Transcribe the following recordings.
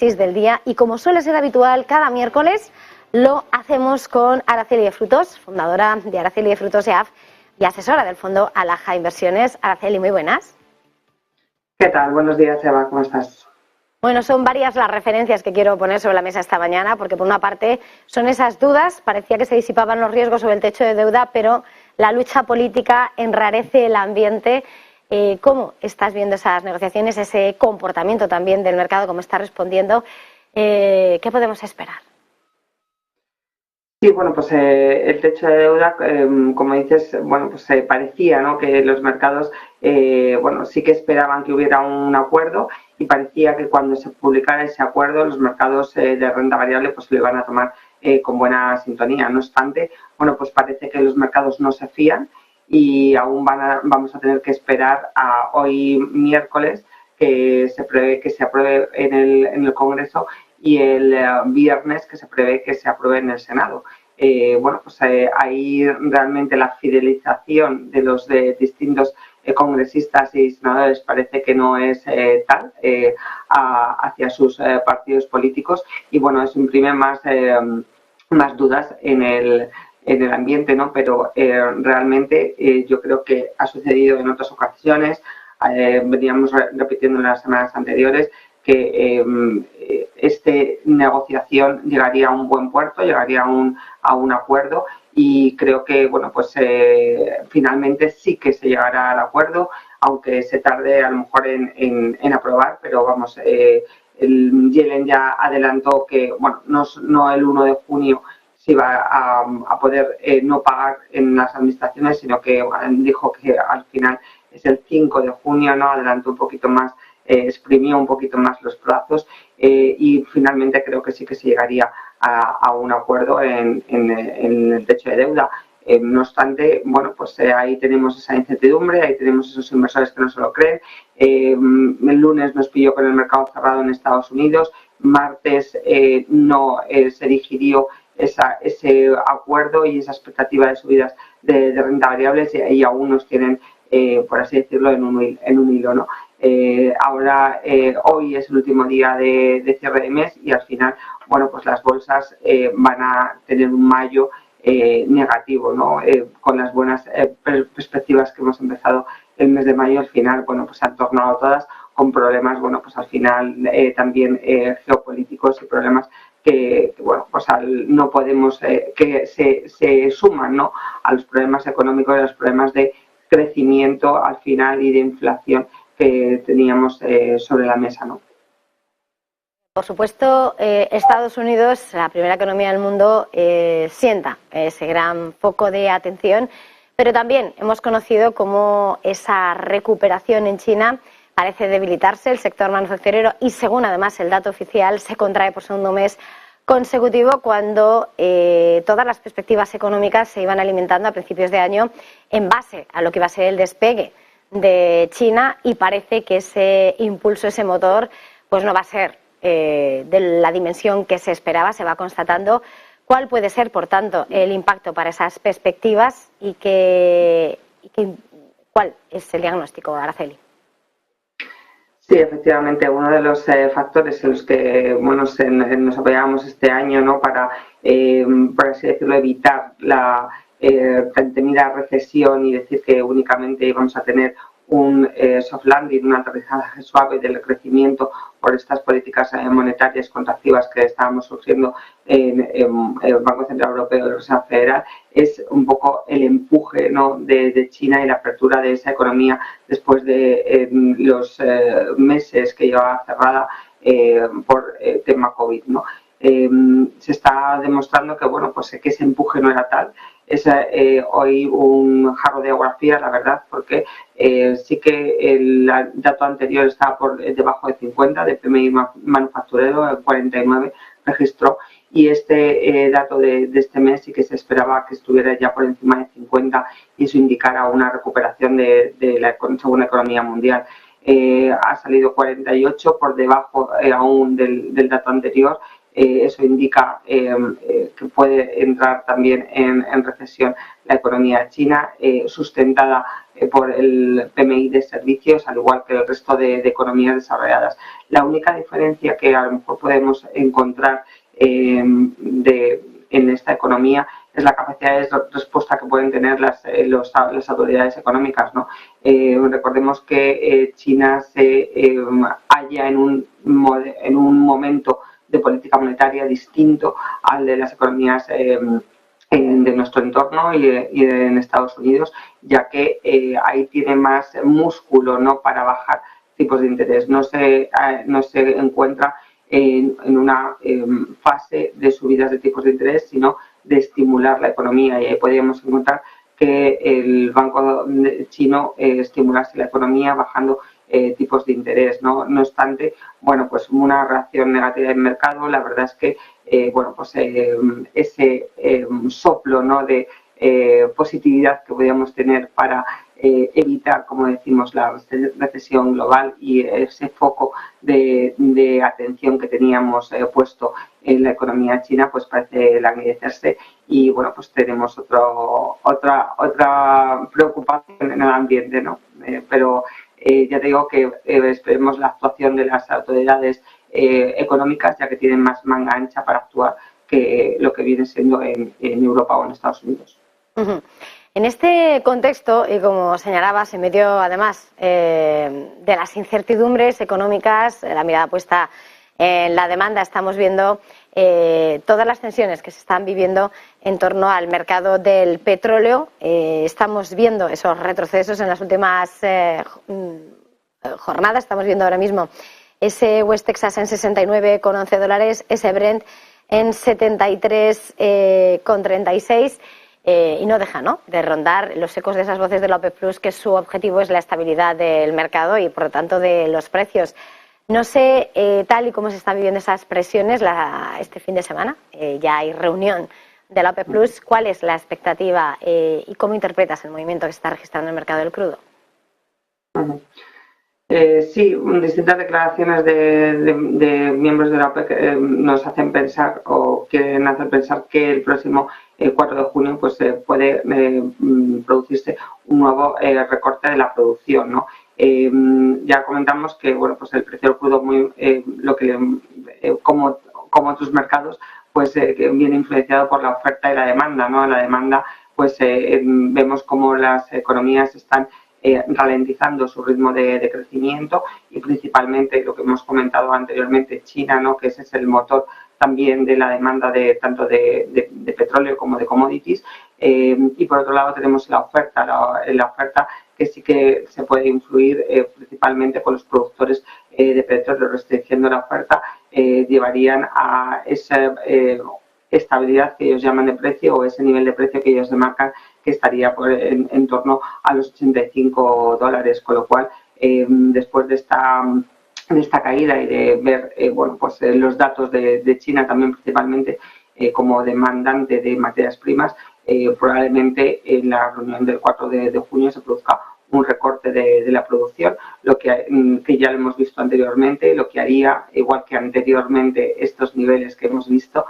del día, y como suele ser habitual cada miércoles lo hacemos con Araceli de Frutos, fundadora de Araceli de Frutos EAF y asesora del fondo Alaja Inversiones. Araceli, muy buenas. ¿Qué tal? Buenos días, Eva, ¿cómo estás? Bueno, son varias las referencias que quiero poner sobre la mesa esta mañana, porque por una parte son esas dudas, parecía que se disipaban los riesgos sobre el techo de deuda, pero la lucha política enrarece el ambiente. ¿Cómo estás viendo esas negociaciones, ese comportamiento también del mercado, cómo está respondiendo? ¿Qué podemos esperar? Sí, bueno, pues el techo de deuda, como dices, bueno, pues parecía, ¿no?, que los mercados, bueno, sí que esperaban que hubiera un acuerdo y parecía que cuando se publicara ese acuerdo los mercados de renta variable pues lo iban a tomar con buena sintonía. No obstante, bueno, pues parece que los mercados no se fían y aún vamos a tener que esperar a hoy miércoles que se prevé que se apruebe en el Congreso y el viernes que se prevé que se apruebe en el Senado. Bueno, pues ahí realmente la fidelización de los distintos congresistas y senadores parece que no es tal hacia sus partidos políticos y bueno, eso imprime más dudas en el ambiente, ¿no? Pero realmente yo creo que ha sucedido en otras ocasiones, veníamos repitiendo en las semanas anteriores, que esta negociación llegaría a un buen puerto, llegaría a un acuerdo y creo que bueno, pues finalmente sí que se llegará al acuerdo, aunque se tarde a lo mejor en aprobar, pero vamos, el Yellen ya adelantó que bueno, no el 1 de junio se iba a poder no pagar en las administraciones, sino que dijo que al final es el 5 de junio, ¿no? Adelantó un poquito más, exprimió un poquito más los plazos y finalmente creo que sí que se llegaría a un acuerdo en el techo de deuda. No obstante, bueno, pues ahí tenemos esa incertidumbre, ahí tenemos esos inversores que no se lo creen. El lunes nos pilló con el mercado cerrado en Estados Unidos, martes no se digirió ese acuerdo y esa expectativa de subidas de renta variables y aún nos tienen, por así decirlo, en un hilo, ¿no? Ahora, hoy es el último día de cierre de mes y al final, bueno, pues las bolsas van a tener un mayo negativo, ¿no? Con las buenas perspectivas que hemos empezado el mes de mayo, al final, bueno, pues han tornado todas con problemas, bueno, pues al final también geopolíticos y problemas que bueno, pues no podemos, que se suman, ¿no?, a los problemas económicos y a los problemas de crecimiento al final y de inflación que teníamos sobre la mesa, ¿no? Por supuesto, Estados Unidos, la primera economía del mundo, sienta ese gran foco de atención, pero también hemos conocido cómo esa recuperación en China parece debilitarse, el sector manufacturero, y según además el dato oficial se contrae por segundo mes consecutivo cuando todas las perspectivas económicas se iban alimentando a principios de año en base a lo que iba a ser el despegue de China y parece que ese impulso, ese motor, pues no va a ser de la dimensión que se esperaba. Se va constatando cuál puede ser, por tanto, el impacto para esas perspectivas y cuál es el diagnóstico, Araceli. Sí, efectivamente, uno de los factores en los que bueno, nos apoyábamos este año, ¿no?, para, por así decirlo, evitar la tan temida recesión y decir que únicamente íbamos a tener un soft landing, un aterrizaje suave del crecimiento por estas políticas monetarias contractivas que estábamos sufriendo en el Banco Central Europeo y la Reserva Federal, es un poco el empuje, ¿no?, de China y la apertura de esa economía después de los meses que llevaba cerrada por tema COVID, ¿no? Se está demostrando que bueno, pues que ese empuje no era tal. Es hoy un jarro de agua fría, la verdad, porque sí que el dato anterior estaba por debajo de 50 de PMI manufacturero, el 49 registró, y este dato de este mes sí que se esperaba que estuviera ya por encima de 50 y eso indicara una recuperación de la segunda economía mundial. Ha salido 48 por debajo aún del dato anterior. eso indica que puede entrar también en recesión la economía china, sustentada por el PMI de servicios, al igual que el resto de economías desarrolladas. La única diferencia que a lo mejor podemos encontrar en esta economía es la capacidad de respuesta que pueden tener las autoridades económicas, ¿no? Recordemos que China se halla en un momento de política monetaria distinto al de las economías de nuestro entorno y en Estados Unidos, ya que ahí tiene más músculo, ¿no?, para bajar tipos de interés. No se encuentra en una fase de subidas de tipos de interés, sino de estimular la economía, y ahí podríamos encontrar que el Banco chino estimulase la economía bajando tipos de interés, ¿no? No obstante, bueno, pues una reacción negativa del mercado, la verdad es que ese soplo, ¿no?, de positividad que podíamos tener para evitar, como decimos, la recesión global y ese foco de atención que teníamos puesto en la economía china, pues parece languidecerse, y bueno, pues tenemos otra preocupación en el ambiente, ¿no? Pero ya te digo que esperemos la actuación de las autoridades económicas, ya que tienen más manga ancha para actuar que lo que viene siendo en Europa o en Estados Unidos. Uh-huh. En este contexto, y como señalabas, en medio además de las incertidumbres económicas, la mirada puesta en la demanda, estamos viendo todas las tensiones que se están viviendo en torno al mercado del petróleo. Estamos viendo esos retrocesos en las últimas jornadas. Estamos viendo ahora mismo ese West Texas en $69,11, ese Brent en 73,36. Y no deja, ¿no?, de rondar los ecos de esas voces de la OPEP Plus, que su objetivo es la estabilidad del mercado y, por lo tanto, de los precios. No sé, tal y como se están viviendo esas presiones este fin de semana, ya hay reunión de la OPEP Plus. ¿Cuál es la expectativa y cómo interpretas el movimiento que se está registrando en el mercado del crudo? Sí, distintas declaraciones de miembros de la OPEC nos hacen pensar, o quieren hacer pensar, que el próximo 4 de junio pues puede producirse un nuevo recorte de la producción, ¿no? Ya comentamos que, bueno, pues el precio del crudo, como otros mercados, pues viene influenciado por la oferta y la demanda, ¿no? La demanda, pues vemos como las economías están ralentizando su ritmo de crecimiento, y principalmente lo que hemos comentado anteriormente, China, ¿no?, que ese es el motor también de la demanda tanto de petróleo como de commodities, y por otro lado tenemos la oferta que sí que se puede influir principalmente con los productores de petróleo. Restringiendo la oferta llevarían a esa estabilidad que ellos llaman de precio, o ese nivel de precio que ellos demarcan, que estaría en torno a los $85, con lo cual después de esta caída y de ver los datos de China también, principalmente como demandante de materias primas, probablemente en la reunión del 4 de junio se produzca un recorte de la producción, lo que ya lo hemos visto anteriormente, lo que haría, igual que anteriormente estos niveles que hemos visto,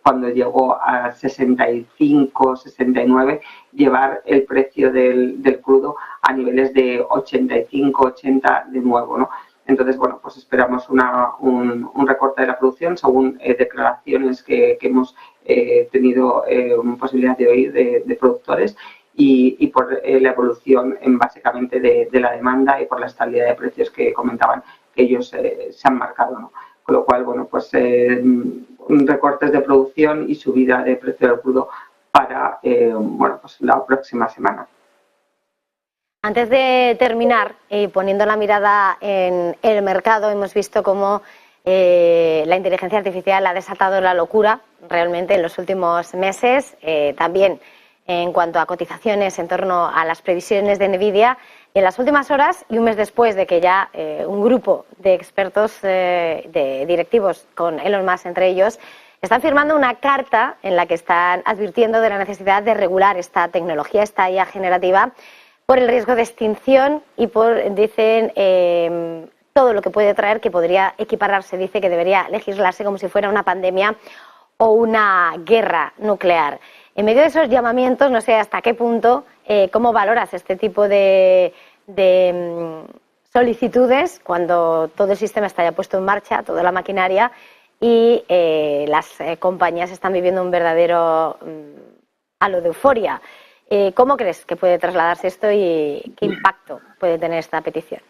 cuando llegó a 65, 69, llevar el precio del crudo a niveles de 85, 80 de nuevo, ¿no? Entonces, bueno, pues esperamos un recorte de la producción, según declaraciones que hemos tenido posibilidad de oír de productores, y por la evolución básicamente de la demanda y por la estabilidad de precios que comentaban que ellos se han marcado, ¿no? Con lo cual, bueno, pues recortes de producción y subida de precio del crudo para pues la próxima semana. Antes de terminar, poniendo la mirada en el mercado, hemos visto cómo la inteligencia artificial ha desatado la locura realmente en los últimos meses, también en cuanto a cotizaciones en torno a las previsiones de Nvidia. Y en las últimas horas, y un mes después de que ya un grupo de expertos, de directivos, con Elon Musk entre ellos, están firmando una carta en la que están advirtiendo de la necesidad de regular esta tecnología, esta IA generativa, por el riesgo de extinción y por, dicen, todo lo que puede traer, que podría equipararse, dice que debería legislarse como si fuera una pandemia o una guerra nuclear. En medio de esos llamamientos, no sé hasta qué punto, ¿cómo valoras este tipo de solicitudes cuando todo el sistema está ya puesto en marcha, toda la maquinaria, y las compañías están viviendo un verdadero halo de euforia? ¿Cómo crees que puede trasladarse esto y qué impacto puede tener esta petición?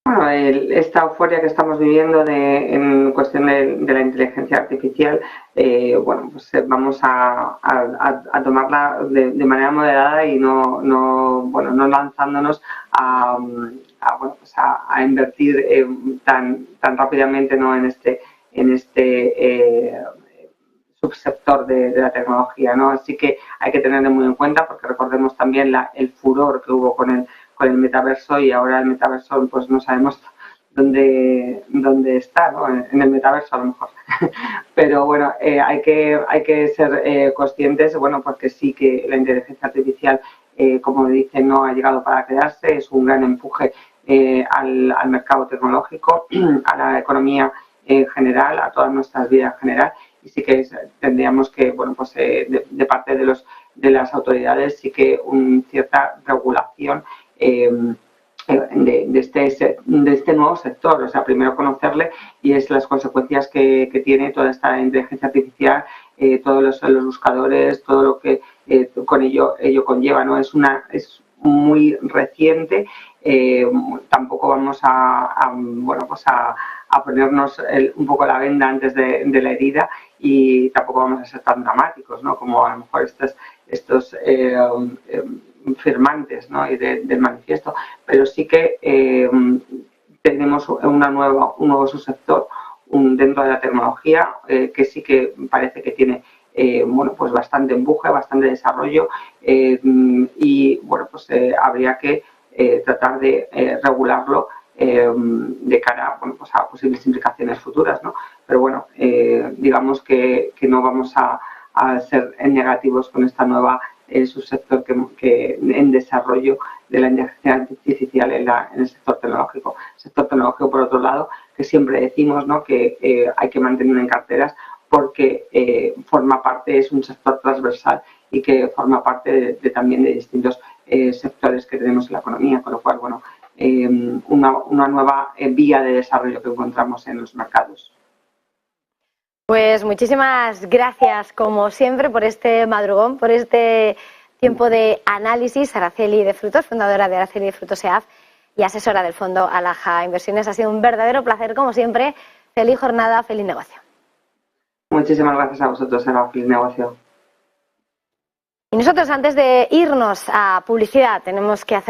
Bueno, esta euforia que estamos viviendo en cuestión de la inteligencia artificial, bueno, pues vamos a tomarla de manera moderada y no lanzándonos bueno, pues a invertir tan rápidamente, ¿no?, en este subsector de la tecnología, ¿no? Así que hay que tenerlo muy en cuenta, porque recordemos también el furor que hubo con el metaverso, y ahora el metaverso pues no sabemos dónde está, ¿no? En el metaverso a lo mejor. Pero bueno, hay que ser conscientes, bueno, porque sí que la inteligencia artificial, como dicen, no ha llegado para quedarse, es un gran empuje al mercado tecnológico, a la economía en general, a todas nuestras vidas en general, y sí que tendríamos que, bueno, pues de parte de las autoridades, sí que cierta regulación de este nuevo sector. O sea, primero conocerle, y es las consecuencias que tiene toda esta inteligencia artificial, todos los buscadores, todo lo que con ello conlleva, ¿no? Es muy reciente. Tampoco vamos bueno, pues a ponernos un poco la venda antes de la herida, y tampoco vamos a ser tan dramáticos, ¿no?, como a lo mejor estos firmantes, ¿no?, y del manifiesto. Pero sí que tenemos un nuevo subsector dentro de la tecnología, que sí que parece que tiene bueno, pues bastante empuje, bastante desarrollo, y bueno, pues habría que tratar de regularlo de cara, bueno, pues a posibles implicaciones futuras, ¿no? Pero bueno, digamos que no vamos a ser negativos con esta nueva subsector que en desarrollo de la inteligencia artificial en el sector tecnológico. El sector tecnológico, por otro lado, que siempre decimos, ¿no?, que hay que mantenerlo en carteras, porque forma parte, es un sector transversal, y que forma parte también de distintos sectores que tenemos en la economía, con lo cual, bueno, una nueva vía de desarrollo que encontramos en los mercados. Pues muchísimas gracias, como siempre, por este madrugón, por este tiempo de análisis. Araceli de Frutos, fundadora de Araceli de Frutos EAF y asesora del fondo Alaja Inversiones. Ha sido un verdadero placer, como siempre. Feliz jornada, feliz negocio. Muchísimas gracias a vosotros, Eva. Feliz negocio. Y nosotros, antes de irnos a publicidad, tenemos que hacer